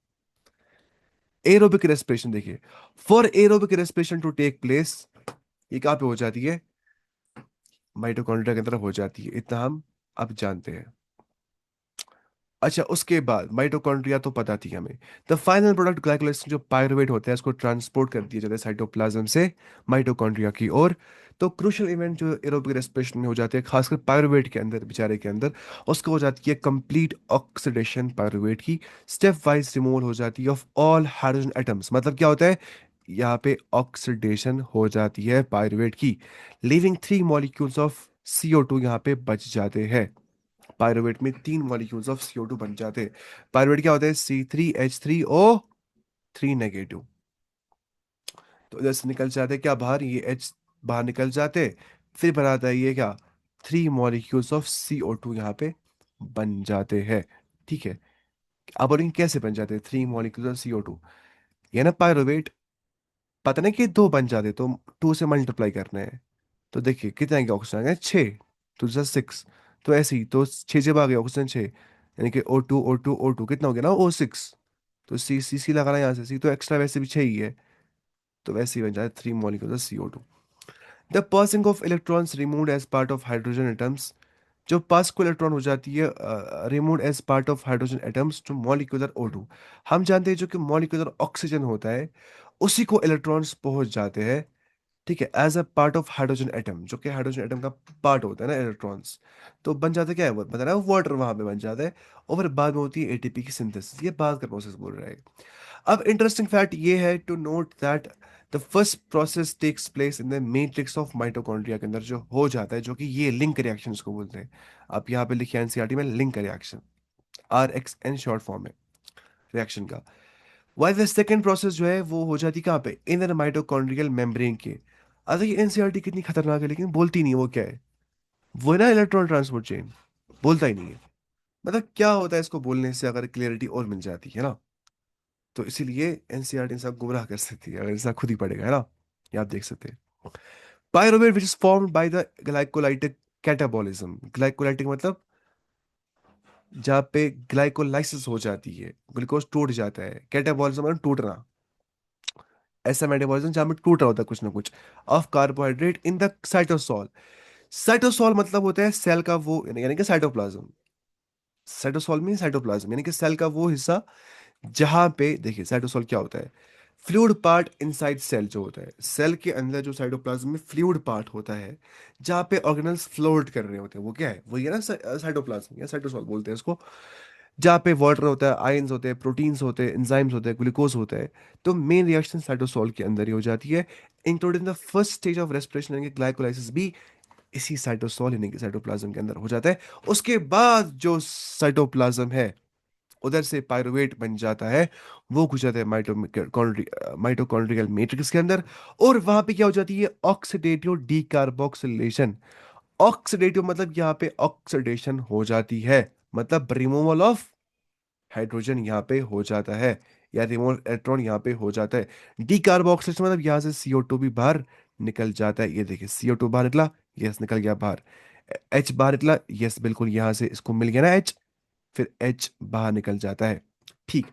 Speaker 1: एरोबिक रेस्पिरेशन देखिए, for aerobic respiration to take place, ये कहाँ पे हो जाती है, माइटोकॉन्ड्रिया की तरफ हो जाती है, इतना हम अब जानते हैं। अच्छा, उसके बाद माइटोकॉन्ड्रिया तो पता थी हमें। द फाइनल प्रोडक्ट ग्लाइकोलाइसिस, जो पायरुवेट होता है उसको ट्रांसपोर्ट कर दिया जाता है साइटोप्लाज्म से माइटोकॉन्ड्रिया की ओर। तो क्रूशियल इवेंट जो एरोबिक रेस्पिरेशन में हो जाते हैं, खासकर पायरुवेट के अंदर, बेचारे के अंदर, उसको हो जाती है कंप्लीट ऑक्सीडेशन पायरुवेट की, स्टेप वाइज रिमूवल हो जाती है ऑफ ऑल हाइड्रोजन एटम्स। मतलब क्या होता है, यहाँ पे ऑक्सीडेशन हो जाती है पायरुवेट की, लिविंग 3 मॉलिक्यूल्स ऑफ CO2 यहाँ पे बच जाते हैं। पायरुवेट में 3 मॉलिक्यूल्स ऑफ CO2 बन जाते हैं। पायरुवेट क्या होता है, C3H3O3 नेगेटिव। तो इधर से निकल जाते हैं क्या बाहर, ये H बाहर निकल जाते, फिर बनाता है ये क्या, 3 मॉलिक्यूल्स ऑफ CO2 यहाँ पे बन जाते हैं। ठीक है, अब बोलेंगे कैसे बन जाते हैं 3 मॉलिक्यूल्स ऑफ CO2। ये ना पायरोवेट, पता नहीं कि दो बन जाते तो टू से मल्टीप्लाई करने हैं। तो देखिए कितने के ऑक्सीजन आ गए, छः, तो जस्ट सिक्स। तो ऐसे ही तो छः जब आ गए ऑक्सीजन छः, यानी कि O2 कितना हो गया ना, O6। तो सी लगाना यहाँ से, सी तो एक्स्ट्रा वैसे भी छः ही है, तो वैसे ही बन जाए three molecule CO2। The passing of electrons removed as part of hydrogen atoms, जो पास को इलेक्ट्रॉन हो जाती है removed as part of hydrogen atoms to molecular O2। हम जानते हैं जो कि मॉलिक्यूलर ऑक्सीजन होता है, उसी को इलेक्ट्रॉन्स पहुंच जाते हैं, ठीक है, as a part of hydrogen atom, जो कि हाइड्रोजन एटम का पार्ट होता है ना इलेक्ट्रॉन्स। तो बन जाता क्या है, वो बता रहा है वाटर वहां पे बन जाता है, और फिर बाद में होती है ATP की सिंथेसिस। ये बाद का प्रोसेस बोल रहा है। अब इंटरेस्टिंग फैक्ट ये है to note that the first process takes place in the matrix of mitochondria के अंदर जो हो जाता है, जो कि ये लिंक रिएक्शन इसको बोलते हैं। आप यहाँ पे लिखिए एनसीईआरटी में link reaction, RXN short form है रिएक्शन का। वाइल द सेकेंड प्रोसेस जो है वो हो जाती है कहाँ पे, इन द माइटोकॉन्ड्रियल मेम्ब्रेन के। अरे ये एनसीईआरटी कितनी खतरनाक है, लेकिन बोलती नहीं है वो क्या है। वो है ना इलेक्ट्रॉन ट्रांसपोर्ट चेन, बोलता ही नहीं है। मतलब क्या होता है इसको बोलने से अगर क्लियरिटी और मिल जाती है ना, तो इसीलिए एनसीईआरटी इंसान गुमराह कर सकती है, अगर इंसान खुद ही पढ़ेगा, है ना। ये आप देख सकते हैं। Pyruvate which is formed by the glycolytic catabolism. Glycolytic मतलब जहाँ पे ग्लाइकोलाइसिस हो जाती है, ग्लूकोज टूट जाता है, कैटाबॉलिज्म मतलब टूटना, ऐसा मेटाबॉलिज्म जहाँ में टूट रहा होता है कुछ ना कुछ, of carbohydrate in the cytosol. Cytosol मतलब होता है सेल का वो, यानी कि साइटोप्लाज्म। साइटोसॉल मीन साइटोप्लाज्म यानी कि सेल का वो हिस्सा जहां पे, देखिए साइटोसॉल क्या होता है, फ्लूइड पार्ट इनसाइड सेल जो होता है, सेल के अंदर जो साइटोप्लाज्म में फ्लूइड पार्ट होता है, जहां पे ऑर्गेनल्स फ्लोट कर रहे होते हैं, वो क्या है, वही है ना साइटोप्लाज्म या साइटोसॉल बोलते हैं इसको। जहाँ पे वाटर होता है, आयंस होते हैं, प्रोटीन्स होते हैं, एंजाइम्स होते हैं, ग्लूकोज होता है। तो मेन रिएक्शन साइटोसॉल के अंदर ही हो जाती है, including the first stage of respiration यानी कि ग्लाइकोलाइसिस भी इसी साइटोसॉल यानी कि साइटोप्लाज्म के अंदर हो जाता है। उसके बाद जो साइटोप्लाज्म है उधर से पायरुवेट बन जाता है, वो घुस जाता है माइटोकॉन्ड्रियल मैट्रिक्स के अंदर, और वहां पे क्या हो जाती है, ऑक्सीडेटिव डीकार्बोक्सिलेशन। ऑक्सीडेटिव मतलब यहाँ पे ऑक्सीडेशन हो जाती है, मतलब रिमूवल ऑफ हाइड्रोजन यहाँ पे हो जाता है, या रिमूवल इलेक्ट्रॉन यहाँ पे हो जाता है। डीकार्बोक्सिलेशन मतलब यहाँ से CO2 भी बाहर निकल जाता है। ये देखिए CO2 बाहर निकला, यस निकल गया बाहर। H बाहर निकला, यस बिल्कुल यहाँ से इसको मिल गया ना H, फिर H बाहर निकल जाता है। ठीक,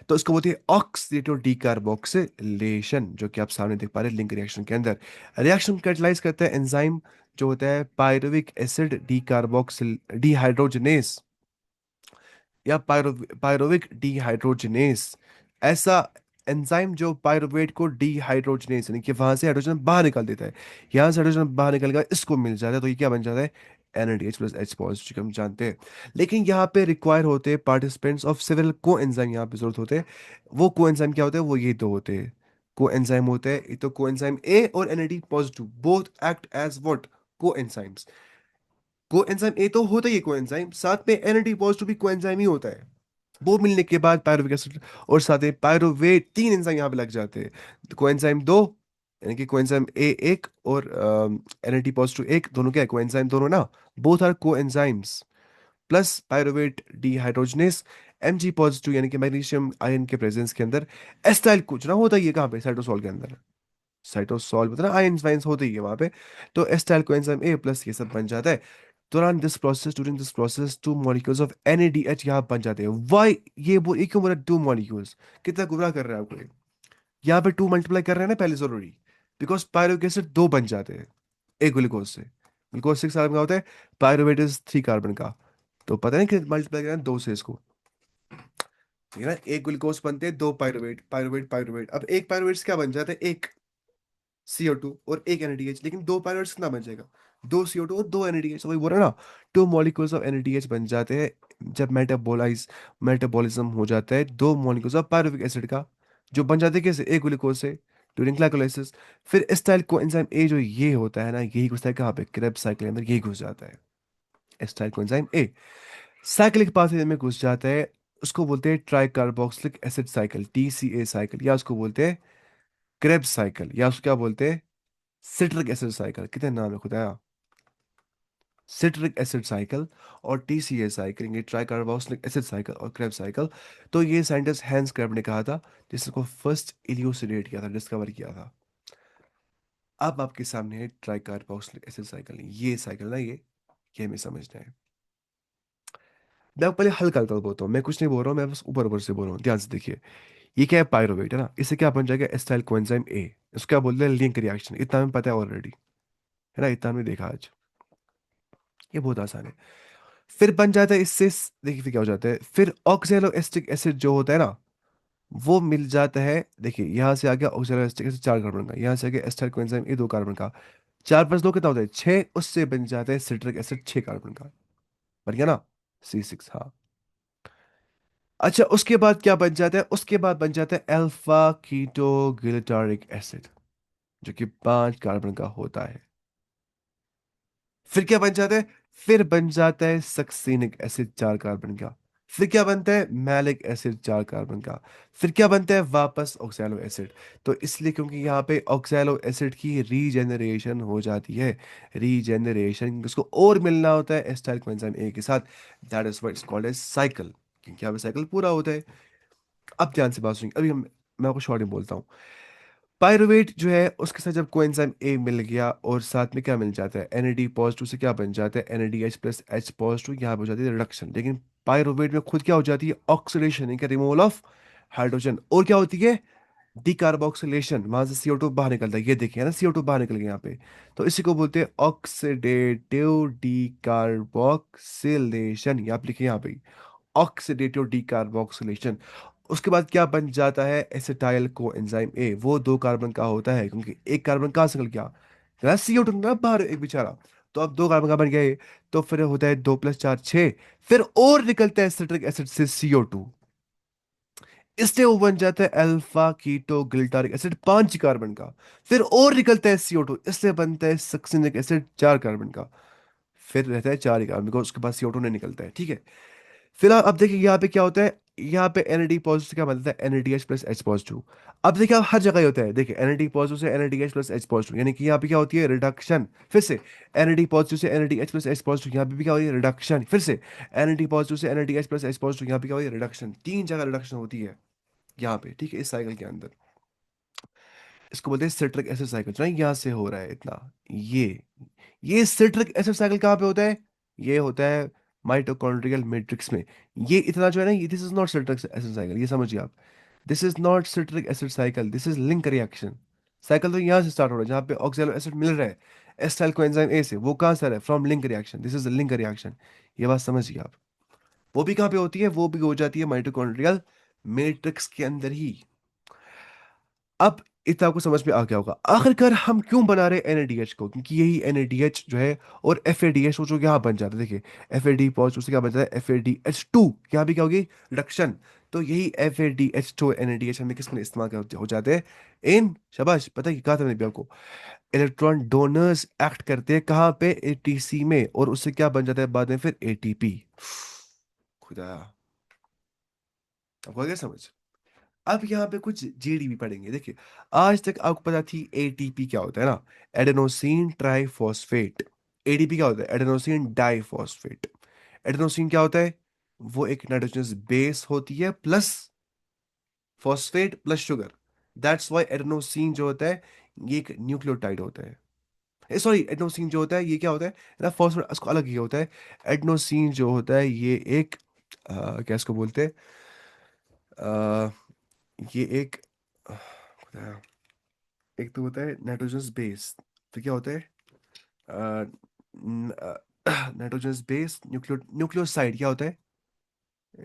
Speaker 1: तो इसको बोलते हैं ऑक्सीडेटिव डीकार्बोक्सिलेशन, जो कि आप सामने देख पा रहे हैं लिंक रिएक्शन के अंदर। रिएक्शन कैटलाइज करता है एंजाइम जो होता है पायरुविक एसिड डीकार्बोक्सिल डिहाइड्रोजनेस, या पायरोविक डिहाइड्रोजनेस। ऐसा एंजाइम जो पायरुवेट को डिहाइड्रोजनेस यानी कि वहां से हाइड्रोजन बाहर निकाल देता है, यहाँ से हाइड्रोजन बाहर निकल गया, इसको मिल जाता है, तो ये क्या बन जाता है, NADH+H पॉजिटिव, हम जानते हैं। लेकिन यहाँ पे रिक्वायर होते हैं पार्टिसिपेंट्स ऑफ सेवरल को एंजाइम, यहाँ पे जरूरत होते हैं। वो को एंजाइम क्या होते हैं, वो ये दो होते हैं को एंजाइम होते हैं, एक तो को एंजाइम A और NAD positive, both act as what, coenzymes. Coenzyme A तो होता ही है को एंजाइम, साथ में NAD पॉजिटिव भी को एंजाइम ही होता है। वो मिलने के बाद पायरुविक एसिड और साथ में पायरुवेट, तीन एंजाइम यहाँ पे लग जाते हैं। कोएंजाइम दो, यानी कि कोएंजाइम ए एक और NAD पॉजिटिव एक, दोनों क्या है, कोएंजाइम दोनों ना, both are coenzymes. Plus pyruvate dehydrogenase, Mg positive यानी कि मैग्नीशियम आयन के प्रेजेंस के अंदर। एस्टाइल कुछ ना होता ही है कहाँ पे, साइटोसॉल के अंदर। साइटोसॉल मतलब आयंस वायंस होते ही है वहां पे। तो एस्टाइल कोएंजाइम ए प्लस ये सब बन जाता है। दौरान this process during this process two molecules of NADH यहाँ बन जाते हैं। वाई ये क्यों बोला टू मॉलिक्यूल्स, कितना गुमराह कर रहा है आपको ये। यहाँ पे टू मल्टीप्लाई कर रहे हैं ना पहले जरूरी, बिकॉज पायरुविक एसिड दो बन जाते हैं एक ग्लूकोज से। ग्लूकोज 6 कार्बन का होता है, पायरुवेट इज 3 कार्बन का। तो पता नहीं कि मल्टीप्लाई कर रहे हैं दो से इसको, ठीक है ना। एक ग्लूकोज बनते हैं दो पायरुवेट, पायरुवेट पायरुवेट, अब एक पायरुवेट से क्या बन जाता है, एक CO2 और एक NADH, लेकिन दो पायलट्स कितना बन जाएगा, दो CO2 और दो NADH, वही बोल रहा ना। टू मॉलिक्यूल्स ऑफ NADH बन जाते हैं जब मेटाबॉलिज्म हो जाता है दो मॉलिक्यूल्स ऑफ पायरुविक एसिड का, जो बन जाते हैं कैसे, एक ग्लूकोज से ड्यूरिंग ग्लाइकोलाइसिस। फिर एस्टाइल कोएंजाइम ए जो ये होता है ना, यही घुसता है कहाँ पे, क्रेब्स साइकिल के अंदर यही घुस जाता है। Acetyl coenzyme a cyclic pathway में घुस जाता है, उसको बोलते हैं try carboxylic acid cycle, TCA cycle, या उसको बोलते हैं क्रेब्स साइकिल, या उसको क्या बोलते हैं, सिट्रिक एसिड साइकिल। कितने नाम है खुदाया। सिट्रिक एसिड साइकिल और टीसीए साइकिल, ये ट्राई कार्बोक्सिलिक एसिड साइकिल और क्रेब्स साइकिल। तो ये साइंटिस्ट हैंस क्रेब ने कहा था, जिसको फर्स्ट इल्यूसिडेट किया था, डिस्कवर किया था। अब आपके सामने है ट्राई कार्बोक्सिलिक एसिड साइकिल, ये साइकिल ना, ये हमें समझना है। मैं आपको पहले हल्का हल्का बोलता हूँ, मैं कुछ नहीं बोल रहा हूँ, मैं बस ऊपर ऊपर से बोल रहा हूँ, ध्यान से देखिए। ये क्या है, पायरोवेट है ना, इससे क्या बन जाएगा, एसिटाइल कोएंजाइम ए। इसको क्या बोलते हैं, लिंक रिएक्शन, इतना हमें पता है ऑलरेडी, है ना, इतना हमने देखा आज। ये बहुत आसान है। फिर बन जाता है इससे, देखिए फिर क्या हो जाता है, फिर ऑक्सैलो एसिटिक एसिड जो होता है ना, वो मिल जाता है। देखिए यहाँ से आ गया ऑक्सैलो एसिटिक एसिड 4 कार्बन का, यहाँ से आ गया एसिटाइल कोएंजाइम ए 2 कार्बन का, 4 + 2 कितना होता है 6, उससे बन जाता है सिट्रिक एसिड 6 कार्बन का। बन गया ना, C6, हाँ। अच्छा उसके बाद क्या बन जाता है, उसके बाद बन जाता है अल्फा कीटो गिलटारिक एसिड, जो कि 5 कार्बन का होता है। फिर क्या बन जाता है, फिर बन जाता है सक्सीनिक एसिड 4 कार्बन का। फिर क्या बनता है, मैलिक एसिड 4 कार्बन का। फिर क्या बनता है, वापस ऑक्सैलो एसिड। तो इसलिए क्योंकि यहाँ पे ऑक्सैलो एसिड की रीजेनरेशन हो जाती है, रीजेनरेशन उसको और मिलना होता है एसिटाइल कोएंजाइम ए के साथ, that is what is called as cycle, क्योंकि यहाँ पे साइकिल पूरा होता है। अब ध्यान से बात सुनिए, अभी मैं आपको शॉर्ट में बोलता हूँ। पायरुवेट जो है उसके साथ जब कोएंजाइम ए मिल गया और साथ में क्या मिल जाता है, एनएडी पॉजिटिव से क्या बन जाता है, NADH प्लस H पॉजिटिव, यहाँ पे हो जाती है रिडक्शन। लेकिन पायरुवेट में खुद क्या हो जाती है, ऑक्सीडेशन, यानी कि रिमूवल ऑफ हाइड्रोजन। और क्या होती है, डिकार्बोक्सिलेशन, वहां से CO2 बाहर निकलता है, ये देखिए ना, CO2 बाहर निकल गया यहाँ पे। तो इसी को बोलते हैं ऑक्सीडेटिव डिकार्बोक्सिलेशन, ये आप लिखिए यहाँ पे, ऑक्सीडेटिव डिकार्बोक्सिलेशन। उसके बाद क्या बन जाता है, एसिटाइल को एंजाइम ए, वो 2 कार्बन का होता है, क्योंकि 1 कार्बन कहाँ से निकल गया, CO2 निकला बाहर एक बेचारा। तो अब 2 कार्बन का बन गया ये। तो फिर होता है 2 + 4 6। फिर और निकलता है सिट्रिक एसिड से CO2, इसलिए वो बन जाता है अल्फा कीटो गिल्टारिक एसिड 5 कार्बन का। फिर और निकलता है CO2, इसलिए बनता है सक्सिनिक एसिड 4 कार्बन का। फिर रहता है 4 ही कार्बन, बिकॉज उसके पास CO2 नहीं निकलता है, ठीक है। फिलहाल अब देखिए यहाँ पे क्या होता है, यहाँ पे NAD पॉजिटिव से क्या बनता है, NADH प्लस H पॉजिटिव। अब देखिए अब हर जगह ही होता है, देखिए NAD पॉजिटिव से NADH प्लस H पॉजिटिव, यानी कि यहाँ पे क्या होती है, रिडक्शन। फिर से NAD पॉजिटिव से NADH प्लस H पॉजिटिव, यहाँ पे भी क्या होती है, रिडक्शन। फिर से NAD पॉजिटिव से NADH प्लस H पॉजिटिव, यहाँ पे क्या होती है, रिडक्शन। 3 जगह रिडक्शन होती है यहाँ पे, ठीक है, इस साइकिल के अंदर। इसको बोलते हैं सिट्रिक एसिड साइकिल, जो है यहाँ से हो रहा है इतना। ये सिट्रिक एसिड साइकिल कहाँ पे होता है, ये होता है माइटोकॉन्ड्रियल मैट्रिक्स में। ये इतना जो है ना, ये this is not citric acid cycle, ये समझिए आप। This is not citric acid cycle, this is link reaction. Cycle तो यहाँ से स्टार्ट हो रहा है, जहाँ पे ऑक्सैलो एसिड मिल रहा है एसिटाइल कोएंजाइम ए से, वो कहाँ से आ रहा है, from link reaction, this is link reaction. ये बात समझिए आप। वो भी कहाँ पे होती है, वो भी हो जाती है माइटोकॉन्ड्रियल मैट्रिक्स के अंदर ही। अब इतना आपको समझ में आ गया होगा आखिरकार हम क्यों बना रहे हैं NADH को, क्योंकि यही NADH जो है और FADH वो जो यहाँ बन जाता है, देखिए FAD पॉजिटिव से क्या बन जाता है, FADH2, यहाँ भी क्या होगी, रिडक्शन। तो यही FADH2 NADH हमें किस में इस्तेमाल हो जाते हैं, इन, शाबाश, पता है कहा था मैंने भी आपको, इलेक्ट्रॉन डोनर्स एक्ट करते हैं कहाँ पे, ATC में, और उससे क्या बन जाता है बाद में फिर ATP। खुदा, आपको आ गया समझ। अब यहाँ पे कुछ GDP पढ़ेंगे, देखिए। आज तक आपको पता थी ATP क्या होता है ना, एडेनोसिन ट्राइफॉस्फेट। ADP क्या होता है, एडेनोसिन डाइफॉस्फेट। एडेनोसिन क्या होता है, वो एक नाइट्रोजनस बेस होती है plus phosphate plus sugar. That's why adenosine जो होता है, ये एक न्यूक्लियोटाइड होता है। सॉरी, एडेनोसिन जो होता है ये क्या होता है ना, फॉस्फेट उसको अलग ही होता है। एडेनोसिन जो होता है ये एक क्या इसको बोलते हैं, अ, ये एक एक तो होता है नाइट्रोजनस बेस, तो क्या होता है, नाइट्रोजनस बेस, न्यूक्लियोसाइड क्या होता है,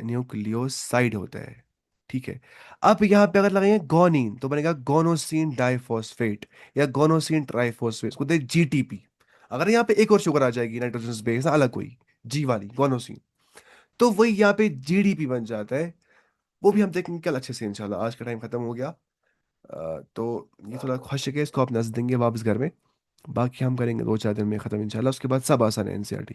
Speaker 1: न्यूक्लियोसाइड होता है, ठीक है। अब यहाँ पे अगर लगाएंगे गोनीन तो बनेगा गोनोसिन डाइफॉस्फेट या गोनोसिन ट्राइफॉस्फेट, उसको दे GTP। अगर यहाँ पे एक और शुगर आ जाएगी नाइट्रोजनस बेस अलग कोई, G वाली गोनोसिन, तो वही यहाँ पे GDP बन जाता है। वो भी हम देखेंगे कल अच्छे से इंशाल्लाह, आज का टाइम खत्म हो गया। तो ये थोड़ा खुश है, इसको आप नजर देंगे वापस घर में। बाकी हम करेंगे 2 4 दिन में ख़त्म इंशाल्लाह, उसके बाद सब आसान है NCERT।